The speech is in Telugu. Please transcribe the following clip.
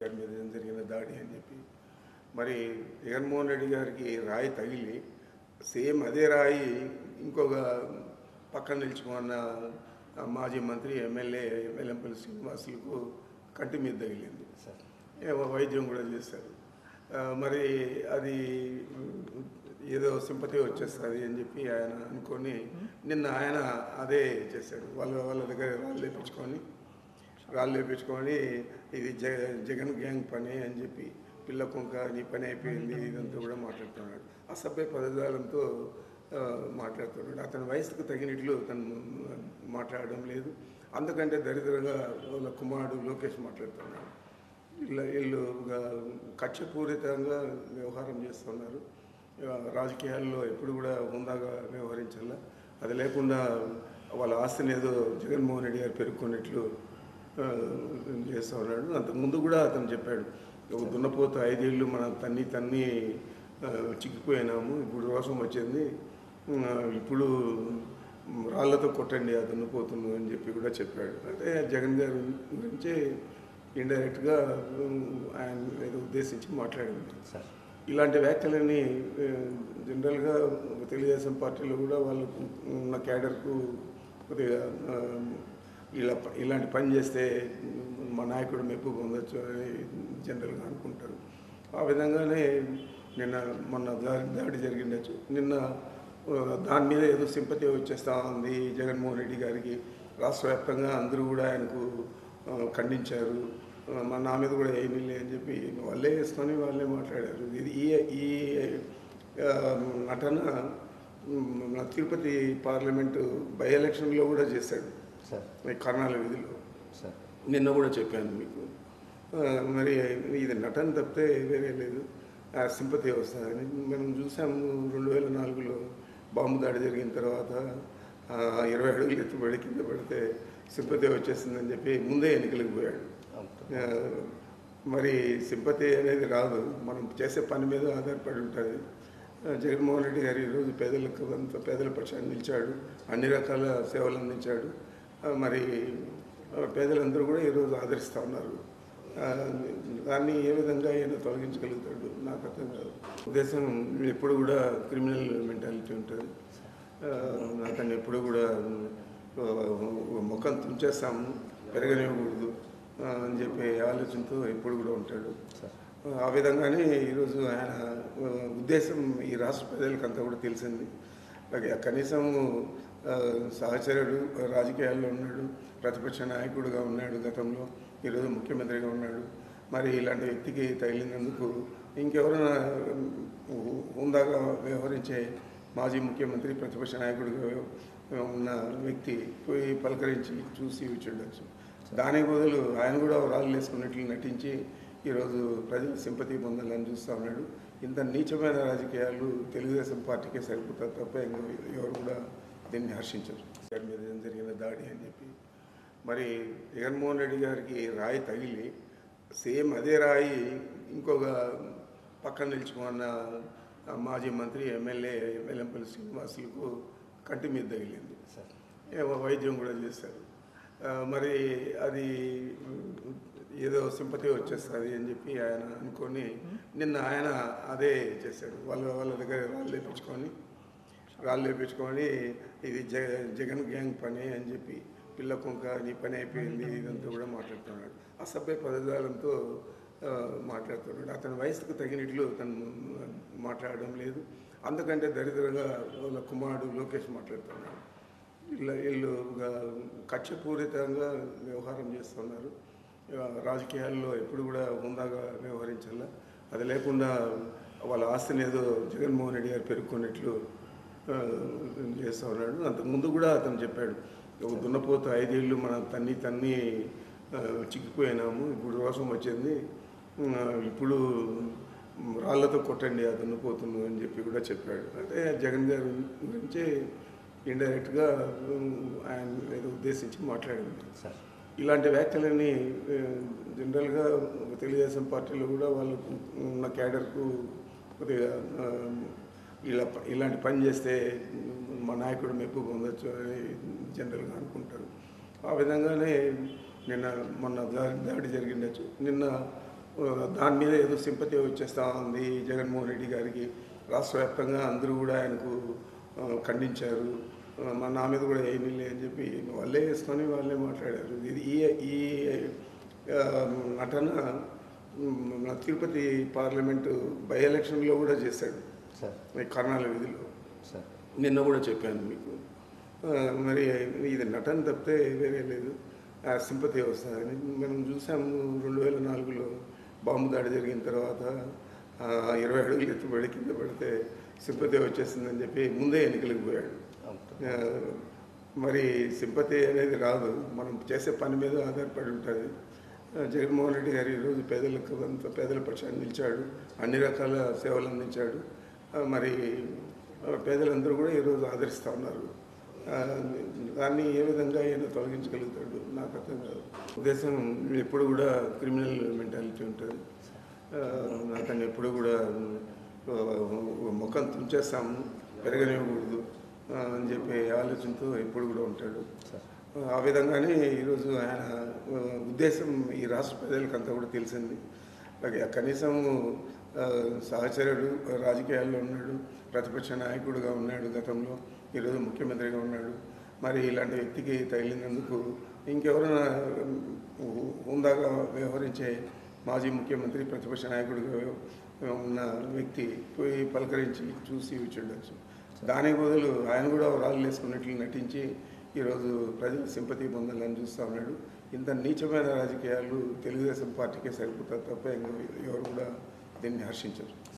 గారి మీద జరిగిన దాడి అని చెప్పి మరి జగన్మోహన్ రెడ్డి గారికి రాయి తగిలి సేమ్ అదే రాయి ఇంకొక పక్కన నిలుచుకున్న మాజీ మంత్రి ఎమ్మెల్యే వెల్లంపల్లి శ్రీనివాసులకు కంటి మీద తగిలింది. వైద్యం కూడా చేశారు. మరి అది ఏదో సింపతి వచ్చేస్తుంది అని చెప్పి ఆయన అనుకొని నిన్న ఆయన అదే చేశాడు. వాళ్ళ దగ్గర రాళ్ళు వేపించుకొని ఇది జగన్ గ్యాంగ్ పని అని చెప్పి పిల్ల కుంక నీ పని అయిపోయింది ఇదంతా కూడా మాట్లాడుతున్నాడు. అసభ్య పదజాలంతో మాట్లాడుతున్నాడు. అతని వయసుకు తగినట్లు తను మాట్లాడడం లేదు. అందుకంటే దరిద్రంగా వాళ్ళ కుమారుడు లోకేష్ మాట్లాడుతున్నాడు. వీళ్ళు కక్షపూరితంగా వ్యవహారం చేస్తున్నారు. రాజకీయాల్లో ఎప్పుడు కూడా హుందాగా వ్యవహరించాల. అది లేకుండా వాళ్ళ ఆస్తిని ఏదో జగన్మోహన్ రెడ్డి గారు పెరుక్కున్నట్లు చేస్తూ ఉన్నాడు. అంతకుముందు కూడా అతను చెప్పాడు, ఒక దున్నపోతు 5 ఏళ్ళు మనం తన్ని చిక్కిపోయినాము, ఇప్పుడు రోషం వచ్చింది, ఇప్పుడు రాళ్లతో కొట్టండి ఆ దున్నపోతును అని చెప్పి కూడా చెప్పాడు. అంటే జగన్ గారి గురించి ఇండైరెక్ట్గా ఆయన ఏదో ఉద్దేశించి మాట్లాడింది. ఇలాంటి వ్యాఖ్యలని జనరల్గా తెలుగుదేశం పార్టీలో కూడా వాళ్ళకు ఉన్న క్యాడర్కు కొద్దిగా ఇలాంటి పని చేస్తే మా నాయకుడు మెప్పు పొందొచ్చు అని జనరల్గా అనుకుంటారు. ఆ విధంగానే మొన్న దాడి జరిగిండొచ్చు. నిన్న దాని మీద ఏదో సింపతి వచ్చేస్తూ ఉంది జగన్మోహన్ రెడ్డి గారికి. రాష్ట్ర వ్యాప్తంగా అందరూ కూడా ఆయనకు ఖండించారు. నా మీద కూడా ఏమీ లే అని చెప్పి వాళ్ళే వేసుకొని వాళ్ళే మాట్లాడారు. ఇది ఈ నటన తిరుపతి పార్లమెంటు బై ఎలక్షన్లో కూడా చేశాడు కర్ణాల వీధిలో. నిన్న కూడా చెప్పాను మీకు. మరి ఇది నటన తప్పితే వేరే లేదు. సింపతి వస్తుందని మనం చూసాము. 2004లో బాంబు దాడి జరిగిన తర్వాత 20 అడుగులు ఎత్తుబడి కింద పడితే సింపతి వచ్చేస్తుందని చెప్పి ముందే ఎన్నికలకు పోయాడు. మరి సింపతి అనేది రాదు, మనం చేసే పని మీద ఆధారపడి ఉంటుంది. జగన్మోహన్ రెడ్డి గారు ఈరోజు పేదల పక్షాన్ని నిలిచాడు, అన్ని రకాల సేవలు అందించాడు. మరి పేదలందరూ కూడా ఈరోజు ఆదరిస్తూ ఉన్నారు. దాన్ని ఏ విధంగా ఆయన తొలగించగలుగుతాడు నాకు అర్థం కాదు. ఉద్దేశం ఎప్పుడు కూడా క్రిమినల్ మెంటాలిటీ ఉంటుంది. అతన్ని ఎప్పుడు కూడా ముఖం తుంచేస్తాము, పెరగనివ్వకూడదు అని చెప్పే ఆలోచనతో ఎప్పుడు కూడా ఉంటాడు. ఆ విధంగానే ఈరోజు ఆయన ఉద్దేశం ఈ రాష్ట్ర ప్రజలకు అంతా కూడా తెలిసింది. కనీసం సహచరుడు, రాజకీయాల్లో ఉన్నాడు, ప్రతిపక్ష నాయకుడిగా ఉన్నాడు, గతంలో ఈరోజు ముఖ్యమంత్రిగా ఉన్నాడు. మరి ఇలాంటి వ్యక్తికి తగిలినందుకు ఇంకెవరైనా హుందాగా వ్యవహరించే మాజీ ముఖ్యమంత్రి, ప్రతిపక్ష నాయకుడిగా ఉన్న వ్యక్తి పోయి పలకరించి చూసి వచ్చుండొచ్చు. దానికి బదులు ఆయన కూడా రాళ్ళు వేసుకున్నట్లు నటించి ఈరోజు ప్రజలు సింపతి పొందాలని చూస్తూ ఉన్నాడు. ఇంత నీచమైన రాజకీయాలు తెలుగుదేశం పార్టీకే సరిపోతారు తప్ప ఎవరు కూడా దీన్ని హర్షించరు. గారి మీద జరిగిన దాడి అని చెప్పి మరి జగన్మోహన్ రెడ్డి గారికి రాయి తగిలి సేమ్ అదే రాయి ఇంకొక పక్కన నిలుచుకున్న మాజీ మంత్రి ఎమ్మెల్యే వెల్లంపల్లి శ్రీనివాసులకు కంటి మీద తగిలింది. వైద్యం కూడా చేశారు. మరి అది ఏదో సింపతి వచ్చేస్తుంది అని చెప్పి ఆయన అనుకొని నిన్న ఆయన అదే చేశాడు. వాళ్ళ దగ్గర రాళ్ళు వేపించుకొని ఇది జగన్ గ్యాంగ్ పని అని చెప్పి పిల్ల కుంక నీ పని అయిపోయింది ఇదంతా కూడా మాట్లాడుతున్నాడు. అసభ్య పదజాలంతో మాట్లాడుతున్నాడు. అతని వయసుకు తగినట్లు తను మాట్లాడడం లేదు. అందుకంటే దరిద్రంగా వాళ్ళ కుమారుడు లోకేష్ మాట్లాడుతున్నాడు. వీళ్ళు కక్షపూరితంగా వ్యవహారం చేస్తున్నారు. రాజకీయాల్లో ఎప్పుడు కూడా హుందాగా వ్యవహరించాల. అది లేకుండా వాళ్ళ ఆస్తిని ఏదో జగన్మోహన్ రెడ్డి గారు పెరుక్కున్నట్లు చేస్తూ ఉన్నాడు. అంతకుముందు కూడా అతను చెప్పాడు, ఒక దున్నపోతు 5 ఏళ్ళు మనం తన్ని చిక్కిపోయినాము, ఇప్పుడు రోషం వచ్చింది, ఇప్పుడు రాళ్లతో కొట్టండి ఆ దున్నపోతును అని చెప్పి కూడా చెప్పాడు. అంటే జగన్ గారి గురించి ఇండైరెక్ట్గా ఆయన ఏదో ఉద్దేశించి మాట్లాడింది. ఇలాంటి వ్యాఖ్యలని జనరల్గా తెలుగుదేశం పార్టీలో కూడా వాళ్ళకు ఉన్న క్యాడర్కు కొద్దిగా ఇలాంటి పని చేస్తే మా నాయకుడు మెప్పు పొందొచ్చు అని జనరల్గా అనుకుంటారు. ఆ విధంగానే మొన్న దాడి జరిగిండొచ్చు. నిన్న దాని మీద ఏదో సింపతి వచ్చేస్తూ ఉంది జగన్మోహన్ రెడ్డి గారికి. రాష్ట్ర వ్యాప్తంగా అందరూ కూడా ఆయనకు ఖండించారు. నా మీద కూడా ఏమీ లే అని చెప్పి వాళ్ళే వేసుకొని వాళ్ళే మాట్లాడారు. ఇది ఈ ఈ ఆ, నటన మన తిరుపతి పార్లమెంటు బై ఎలక్షన్లో కూడా చేశాడు ఈ కర్ణాల విధిలో. నిన్న కూడా చెప్పాను మీకు. మరి ఇది నటన తప్పితే వేరే లేదు. ఆ సింపతి వస్తుందని మనం చూసాము. 2004లో బాంబు దాడి జరిగిన తర్వాత 20 అడుగులు ఎత్తుబడి కింద పడితే సింపతి వచ్చేసిందని చెప్పి ముందే ఎన్నికలకు పోయాడు. మరి సింపతి అనేది రాదు, మనం చేసే పని మీద ఆధారపడి ఉంటుంది. జగన్మోహన్ రెడ్డి గారు ఈరోజు పేదలకు అంత పేదల పక్షాన్ని నిలిచాడు, అన్ని రకాల సేవలు అందించాడు. మరి పేదలందరూ కూడా ఈరోజు ఆదరిస్తూ ఉన్నారు. దాన్ని ఏ విధంగా ఆయన తొలగించగలుగుతాడు నాకు అర్థం కాదు. ఉద్దేశం ఎప్పుడు కూడా క్రిమినల్ మెంటాలిటీ ఉంటుంది. అతను ఎప్పుడు కూడా ముఖం తుంచేస్తాము, పెరగనివ్వకూడదు అని చెప్పి ఆలోచనతో ఎప్పుడు కూడా ఉంటాడు. ఆ విధంగానే ఈరోజు ఆయన ఉద్దేశం ఈ రాష్ట్ర ప్రజలకంతా కూడా తెలిసింది. కనీసం సహచరుడు, రాజకీయాల్లో ఉన్నాడు, ప్రతిపక్ష నాయకుడిగా ఉన్నాడు గతంలో, ఈరోజు ముఖ్యమంత్రిగా ఉన్నాడు. మరి ఇలాంటి వ్యక్తికి తగిలినందుకు ఇంకెవరైనా హుందాగా వ్యవహరించే మాజీ ముఖ్యమంత్రి, ప్రతిపక్ష నాయకుడిగా ఉన్న వ్యక్తి పోయి పలకరించి చూసి వచ్చుండొచ్చు. దానికి బదులు ఆయన కూడా రాళ్ళు వేసుకున్నట్లు నటించి ఈరోజు ప్రజలు సింపతి పొందాలని చూస్తూ ఉన్నాడు. ఇంత నీచమైన రాజకీయాలు తెలుగుదేశం పార్టీకే సరిపోతారు తప్ప ఎవరు కూడా దీన్ని హర్షించరు.